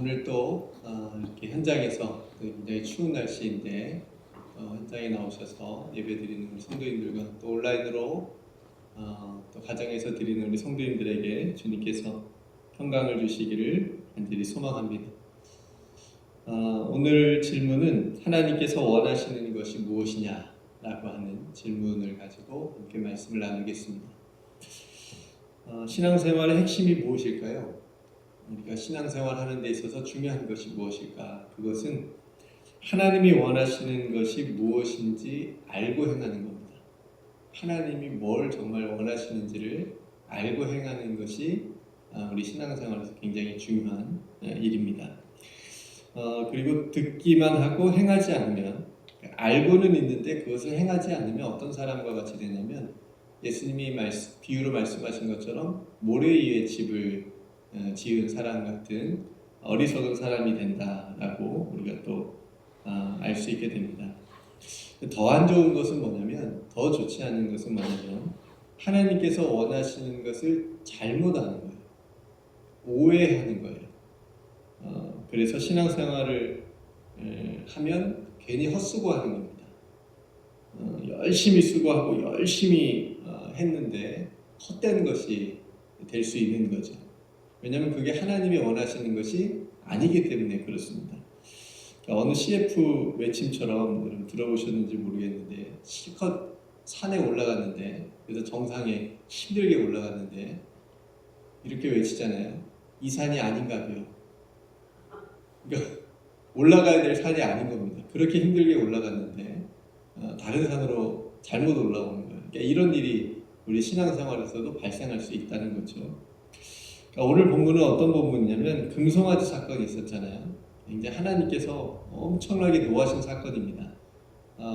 오늘 또 이렇게 현장에서 굉장히 추운 날씨인데 현장에 나오셔서 예배드리는 우리 성도님들과 또 온라인으로 또 가정에서 드리는 우리 성도님들에게 주님께서 평강을 주시기를 간절히 소망합니다. 오늘 질문은 하나님께서 원하시는 것이 무엇이냐라고 하는 질문을 가지고 함께 말씀을 나누겠습니다. 신앙생활의 핵심이 무엇일까요? 우리가 신앙생활 하는 데 있어서 중요한 것이 무엇일까? 그것은 하나님이 원하시는 것이 무엇인지 알고 행하는 겁니다. 하나님이 뭘 정말 원하시는지를 알고 행하는 것이 우리 신앙생활에서 굉장히 중요한 일입니다. 그리고 듣기만 하고 행하지 않으면, 알고는 있는데 그것을 행하지 않으면 어떤 사람과 같이 되냐면 예수님이 비유로 말씀하신 것처럼 모래 위에 집을 지은 사람 같은 어리석은 사람이 된다라고 우리가 또 알 수 있게 됩니다. 더 안 좋은 것은 뭐냐면, 더 좋지 않은 것은 뭐냐면 하나님께서 원하시는 것을 잘못하는 거예요. 오해하는 거예요. 그래서 신앙생활을 하면 괜히 헛수고하는 겁니다. 열심히 수고하고 열심히 했는데 헛된 것이 될 수 있는 거죠. 왜냐하면 그게 하나님이 원하시는 것이 아니기 때문에 그렇습니다. 어느 CF 외침처럼 들어보셨는지 모르겠는데, 실컷 산에 올라갔는데, 그래서 정상에 힘들게 올라갔는데 이렇게 외치잖아요. 이 산이 아닌가요? 그러니까 올라가야 될 산이 아닌 겁니다. 그렇게 힘들게 올라갔는데 다른 산으로 잘못 올라오는 거예요. 그러니까 이런 일이 우리 신앙생활에서도 발생할 수 있다는 거죠. 그러니까 오늘 본문은 어떤 본문이냐면 금송아지 사건이 있었잖아요. 이제 하나님께서 엄청나게 노하신 사건입니다.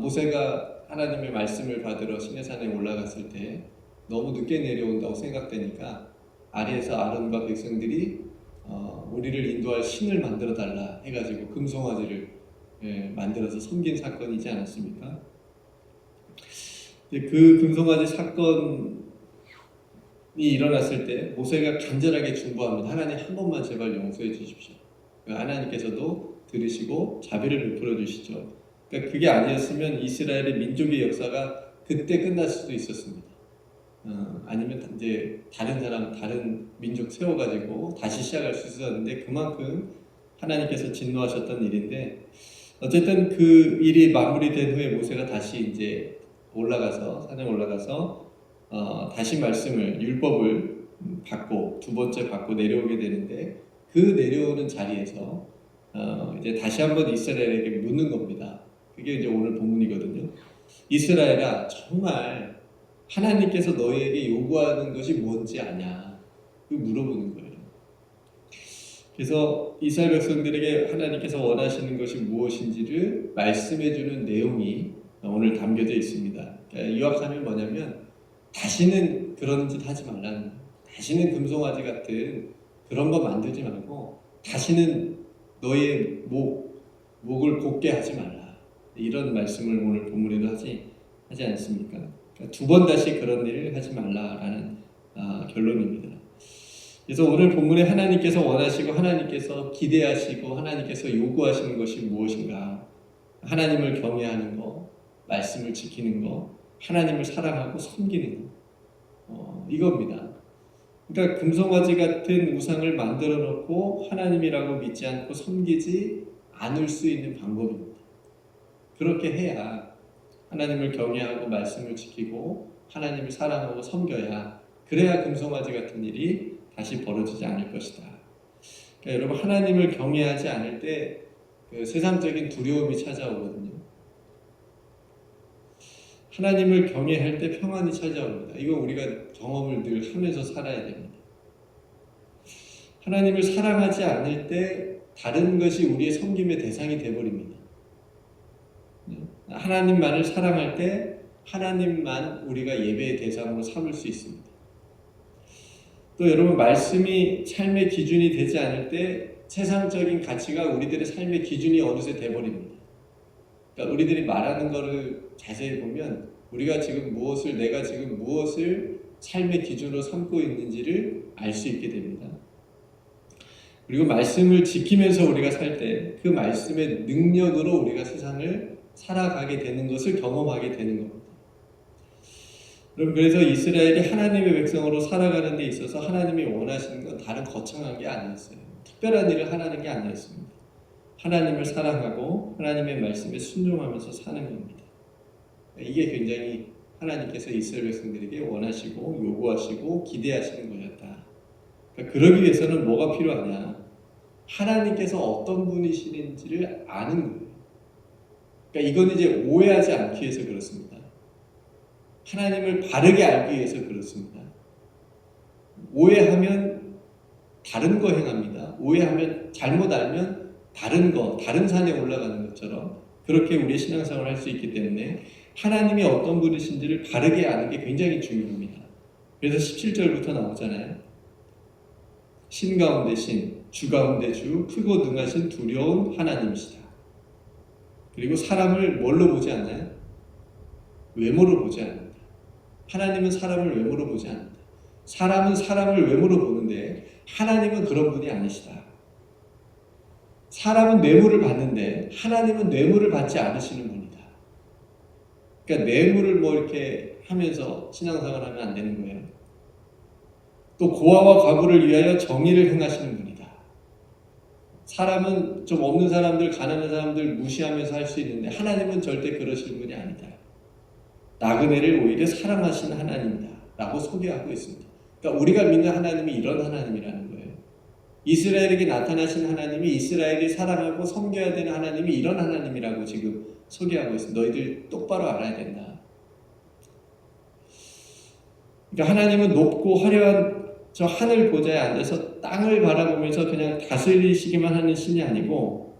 모세가 하나님의 말씀을 받으러 시내산에 올라갔을 때 너무 늦게 내려온다고 생각되니까 아래에서 아론과 백성들이 우리를 인도할 신을 만들어 달라 해가지고 금송아지를 만들어서 섬긴 사건이지 않았습니까? 그 금송아지 사건이 일어났을 때 모세가 간절하게 중보합니다. 하나님 한 번만 제발 용서해 주십시오. 하나님께서도 들으시고 자비를 베풀어 주시죠. 그러니까 그게 아니었으면 이스라엘의 민족의 역사가 그때 끝날 수도 있었습니다. 아니면 이제 다른 민족 세워가지고 다시 시작할 수 있었는데, 그만큼 하나님께서 진노하셨던 일인데, 어쨌든 그 일이 마무리된 후에 모세가 다시 이제 산에 올라가서 다시 말씀을, 율법을 받고 두 번째 받고 내려오게 되는데, 그 내려오는 자리에서 이제 다시 한번 이스라엘에게 묻는 겁니다. 그게 이제 오늘 본문이거든요. 이스라엘아, 정말 하나님께서 너희에게 요구하는 것이 뭔지 아냐? 물어보는 거예요. 그래서 이스라엘 백성들에게 하나님께서 원하시는 것이 무엇인지를 말씀해주는 내용이 오늘 담겨져 있습니다. 그러니까 요약하면 뭐냐면, 다시는 그런 짓 하지 말라는 거예요. 다시는 금송아지 같은 그런 거 만들지 말고 다시는 너의 목을 곧게 하지 말라. 이런 말씀을 오늘 본문에도 하지 않습니까? 그러니까 두 번 다시 그런 일을 하지 말라라는 결론입니다. 그래서 오늘 본문에 하나님께서 원하시고 하나님께서 기대하시고 하나님께서 요구하시는 것이 무엇인가? 하나님을 경외하는 거, 말씀을 지키는 거, 하나님을 사랑하고 섬기는 거, 이겁니다. 그러니까 금송아지 같은 우상을 만들어 놓고 하나님이라고 믿지 않고 섬기지 않을 수 있는 방법입니다. 그렇게 해야 하나님을 경외하고 말씀을 지키고 하나님을 사랑하고 섬겨야, 그래야 금송아지 같은 일이 다시 벌어지지 않을 것이다. 그러니까 여러분, 하나님을 경외하지 않을 때 그 세상적인 두려움이 찾아오거든요. 하나님을 경외할 때 평안이 찾아옵니다. 이거 우리가 경험을 늘 하면서 살아야 됩니다. 하나님을 사랑하지 않을 때 다른 것이 우리의 섬김의 대상이 되어버립니다. 하나님만을 사랑할 때 하나님만 우리가 예배의 대상으로 삼을 수 있습니다. 또 여러분, 말씀이 삶의 기준이 되지 않을 때 세상적인 가치가 우리들의 삶의 기준이 어느새 되어버립니다. 그러니까 우리들이 말하는 거를 자세히 보면 내가 지금 무엇을 삶의 기준으로 삼고 있는지를 알 수 있게 됩니다. 그리고 말씀을 지키면서 우리가 살 때 그 말씀의 능력으로 우리가 세상을 살아가게 되는 것을 경험하게 되는 겁니다. 여러분, 그래서 이스라엘이 하나님의 백성으로 살아가는 데 있어서 하나님이 원하시는 건 다른 거창한 게 아니었어요. 특별한 일을 하라는 게 아니었습니다. 하나님을 사랑하고 하나님의 말씀에 순종하면서 사는 겁니다. 이게 굉장히 하나님께서 이스라엘 백성들에게 원하시고 요구하시고 기대하시는 거였다. 그러니까 그러기 위해서는 뭐가 필요하냐? 하나님께서 어떤 분이시는지를 아는 거예요. 그러니까 이건 이제 오해하지 않기 위해서 그렇습니다. 하나님을 바르게 알기 위해서 그렇습니다. 오해하면 다른 거 행합니다. 오해하면 잘못 알면 다른 거, 다른 산에 올라가는 것처럼 그렇게 우리의 신앙생활을 할 수 있기 때문에 하나님이 어떤 분이신지를 바르게 아는 게 굉장히 중요합니다. 그래서 17절부터 나오잖아요. 신 가운데 신, 주 가운데 주, 크고 능하신 두려운 하나님이시다. 그리고 사람을 뭘로 보지 않나요? 외모로 보지 않는다. 하나님은 사람을 외모로 보지 않는다. 사람은 사람을 외모로 보는데 하나님은 그런 분이 아니시다. 사람은 뇌물을 받는데 하나님은 뇌물을 받지 않으시는 분이다. 그러니까 뇌물을 뭐 이렇게 하면서 신앙생활을 하면 안 되는 거예요. 또 고아와 과부를 위하여 정의를 행하시는 분이다. 사람은 좀 없는 사람들, 가난한 사람들 무시하면서 할 수 있는데 하나님은 절대 그러실 분이 아니다. 나그네를 오히려 사랑하시는 하나님이다 라고 소개하고 있습니다. 그러니까 우리가 믿는 하나님이 이런 하나님이라는 거예요. 이스라엘에게 나타나신 하나님이 이스라엘이 사랑하고 섬겨야 되는 하나님이 이런 하나님이라고 지금 소개하고 있습니다. 너희들 똑바로 알아야 된다. 그러니까 하나님은 높고 화려한 저 하늘 보좌에 앉아서 땅을 바라보면서 그냥 다스리시기만 하는 신이 아니고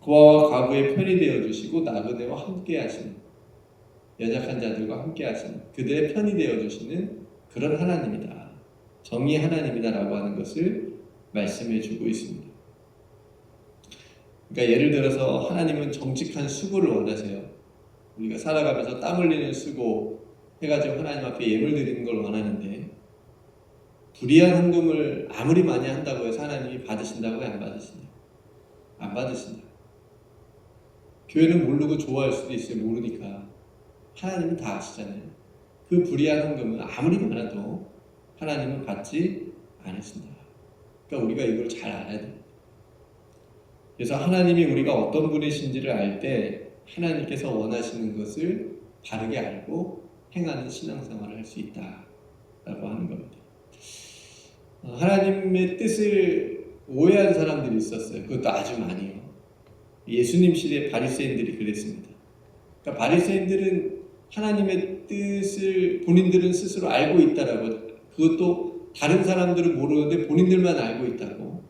고아와 과부의 편이 되어주시고 나그네와 함께 하시는, 연약한 자들과 함께 하시는, 그들의 편이 되어주시는 그런 하나님이다. 정의의 하나님이다라고 하는 것을 말씀해 주고 있습니다. 그러니까 예를 들어서 하나님은 정직한 수고를 원하세요. 우리가 살아가면서 땀 흘리는 수고 해가지고 하나님 앞에 예물 드리는 걸 원하는데 불의한 헌금을 아무리 많이 한다고 해서 하나님이 받으신다고요? 안 받으신다? 안 받으신다. 교회는 모르고 좋아할 수도 있어요. 모르니까. 하나님은 다 아시잖아요. 그 불의한 헌금은 아무리 많아도 하나님은 받지 않으신다. 그러니까 우리가 이걸 잘 알아야 돼요. 그래서 하나님이 우리가 어떤 분이신지를 알 때 하나님께서 원하시는 것을 바르게 알고 행하는 신앙생활을 할 수 있다라고 하는 겁니다. 하나님의 뜻을 오해한 사람들이 있었어요. 그것도 아주 많이요. 예수님 시대의 바리새인들이 그랬습니다. 그러니까 바리새인들은 하나님의 뜻을 본인들은 스스로 알고 있다라고, 그것도 다른 사람들은 모르는데 본인들만 알고 있다고,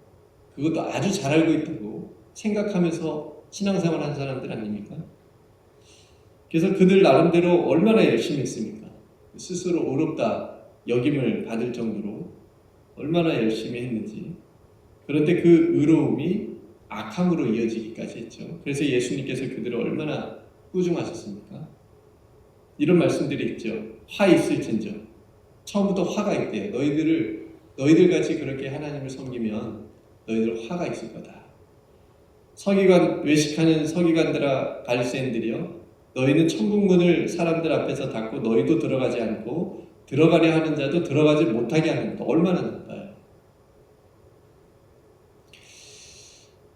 그것도 아주 잘 알고 있다고 생각하면서 신앙생활한 사람들 아닙니까? 그래서 그들 나름대로 얼마나 열심히 했습니까? 스스로 어렵다 여김을 받을 정도로 얼마나 열심히 했는지. 그런데 그 의로움이 악함으로 이어지기까지 했죠. 그래서 예수님께서 그들을 얼마나 꾸중하셨습니까? 이런 말씀들이 있죠. 화 있을진저. 처음부터 화가 있대요. 너희들 같이 그렇게 하나님을 섬기면 너희들 화가 있을 거다. 서기관, 외식하는 서기관들아 바리새인들이여, 너희는 천국문을 사람들 앞에서 닫고 너희도 들어가지 않고 들어가려 하는 자도 들어가지 못하게 하는 것. 얼마나 나빠요.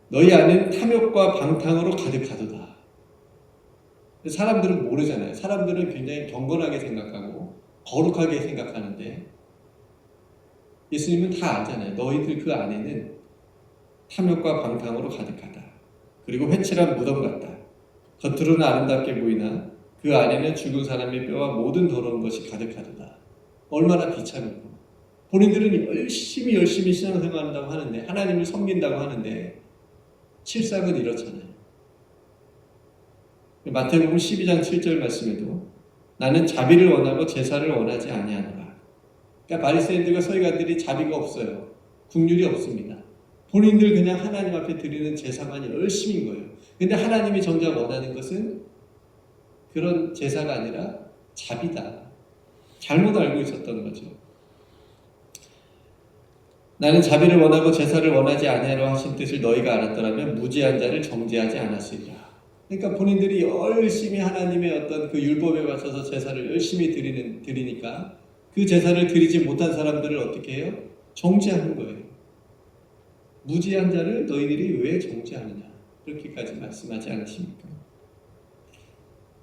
너희 안은 탐욕과 방탕으로 가득하도다. 사람들은 모르잖아요. 사람들은 굉장히 경건하게 생각하고 거룩하게 생각하는데 예수님은 다 알잖아요. 너희들 그 안에는 탐욕과 방탕으로 가득하다. 그리고 회칠한 무덤 같다. 겉으로는 아름답게 보이나 그 안에는 죽은 사람의 뼈와 모든 더러운 것이 가득하도다. 얼마나 비참했고, 본인들은 열심히 신앙생활한다고 하는데, 하나님을 섬긴다고 하는데 실상은 이렇잖아요. 마태복음 12장 7절 말씀에도 나는 자비를 원하고 제사를 원하지 아니하노라. 그러니까 바리새인들과 서기관들이 자비가 없어요. 긍휼이 없습니다. 본인들 그냥 하나님 앞에 드리는 제사만 열심인 거예요. 근데 하나님이 정작 원하는 것은 그런 제사가 아니라 자비다. 잘못 알고 있었던 거죠. 나는 자비를 원하고 제사를 원하지 아니하려 하신 뜻을 너희가 알았더라면 무지한 자를 정죄하지 않았으리라. 그러니까 본인들이 열심히 하나님의 어떤 그 율법에 맞춰서 제사를 열심히 드리니까 그 제사를 드리지 못한 사람들을 어떻게 해요? 정죄하는 거예요. 무지한 자를 너희들이 왜 정죄하느냐, 그렇게까지 말씀하지 않으십니까?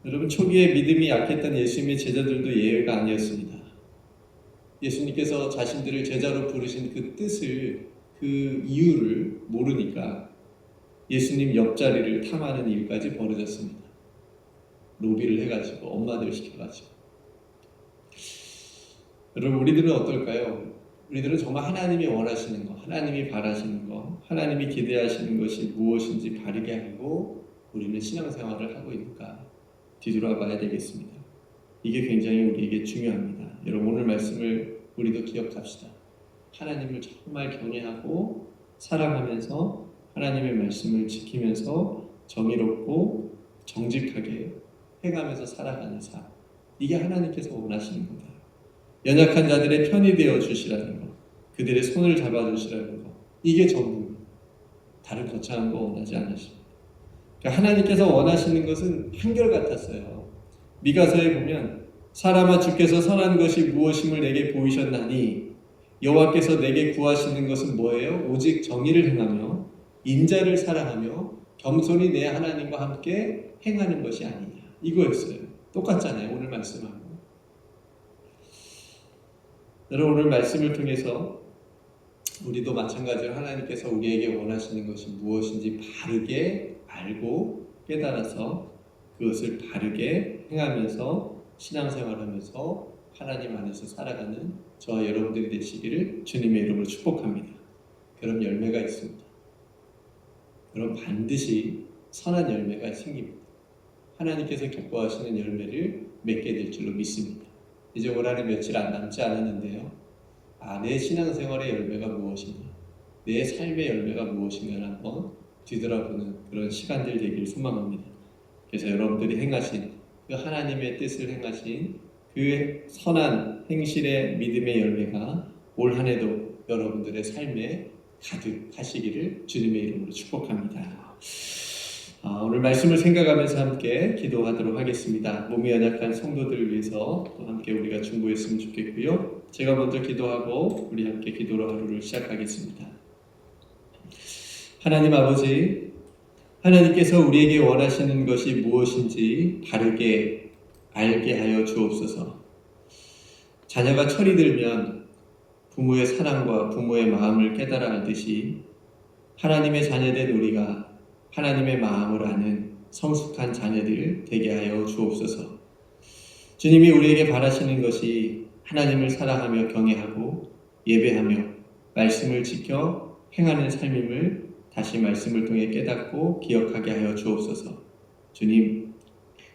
여러분, 초기에 믿음이 약했던 예수님의 제자들도 예외가 아니었습니다. 예수님께서 자신들을 제자로 부르신 그 뜻을, 그 이유를 모르니까 예수님 옆자리를 탐하는 일까지 벌어졌습니다. 로비를 해가지고, 엄마들 시켜가지고. 여러분, 우리들은 어떨까요? 우리들은 정말 하나님이 원하시는 거, 하나님이 바라시는 거, 하나님이 기대하시는 것이 무엇인지 바르게 알고 우리는 신앙생활을 하고 있는가 뒤돌아봐야 되겠습니다. 이게 굉장히 우리에게 중요합니다. 여러분, 오늘 말씀을 우리도 기억합시다. 하나님을 정말 경외하고 사랑하면서 하나님의 말씀을 지키면서 정의롭고 정직하게 해가면서 살아가는 삶, 이게 하나님께서 원하시는 겁니다. 연약한 자들의 편이 되어 주시라는 것, 그들의 손을 잡아 주시라는 것, 이게 전부입니다. 다른 거창한 거 원하지 않으십니다. 그러니까 하나님께서 원하시는 것은 한결같았어요. 미가서에 보면 사람아, 주께서 선한 것이 무엇임을 내게 보이셨나니 여호와께서 내게 구하시는 것은 뭐예요? 오직 정의를 행하며 인자를 사랑하며 겸손히 내 하나님과 함께 행하는 것이 아니냐, 이거였어요. 똑같잖아요, 오늘 말씀하고. 여러분, 오늘 말씀을 통해서 우리도 마찬가지로 하나님께서 우리에게 원하시는 것이 무엇인지 바르게 알고 깨달아서 그것을 바르게 행하면서 신앙생활하면서 하나님 안에서 살아가는 저와 여러분들이 되시기를 주님의 이름으로 축복합니다. 그런 열매가 있습니다. 그럼 반드시 선한 열매가 생깁니다. 하나님께서 기뻐하시는 열매를 맺게 될 줄로 믿습니다. 이제 올 한해 며칠 남지 않았는데요. 내 신앙생활의 열매가 무엇인가, 내 삶의 열매가 무엇인가를 한번 뒤돌아보는 그런 시간들 되기를 소망합니다. 그래서 여러분들이 행하신 그 하나님의 뜻을 행하신 그 선한 행실의 믿음의 열매가 올 한해도 여러분들의 삶에 가득하시기를 주님의 이름으로 축복합니다. 오늘 말씀을 생각하면서 함께 기도하도록 하겠습니다. 몸이 연약한 성도들을 위해서 또 함께 우리가 중보했으면 좋겠고요. 제가 먼저 기도하고 우리 함께 기도로 하루를 시작하겠습니다. 하나님 아버지, 하나님께서 우리에게 원하시는 것이 무엇인지 바르게 알게 하여 주옵소서. 자녀가 철이 들면 부모의 사랑과 부모의 마음을 깨달아 알듯이 하나님의 자녀된 우리가 하나님의 마음을 아는 성숙한 자녀들 되게 하여 주옵소서. 주님이 우리에게 바라시는 것이 하나님을 사랑하며 경외하고 예배하며 말씀을 지켜 행하는 삶임을 다시 말씀을 통해 깨닫고 기억하게 하여 주옵소서. 주님,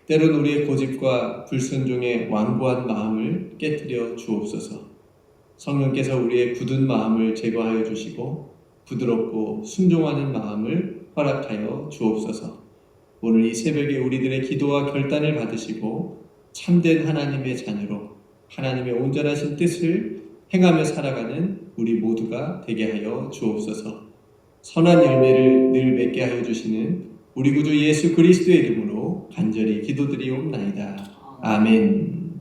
때론 우리의 고집과 불순종의 완고한 마음을 깨뜨려 주옵소서. 성령께서 우리의 굳은 마음을 제거하여 주시고 부드럽고 순종하는 마음을 허락하여 주옵소서. 오늘 이 새벽에 우리들의 기도와 결단을 받으시고 참된 하나님의 자녀로 하나님의 온전하신 뜻을 행하며 살아가는 우리 모두가 되게 하여 주옵소서. 선한 열매를 늘 맺게 하여 주시는 우리 구주 예수 그리스도의 이름으로 간절히 기도드리옵나이다. 아멘.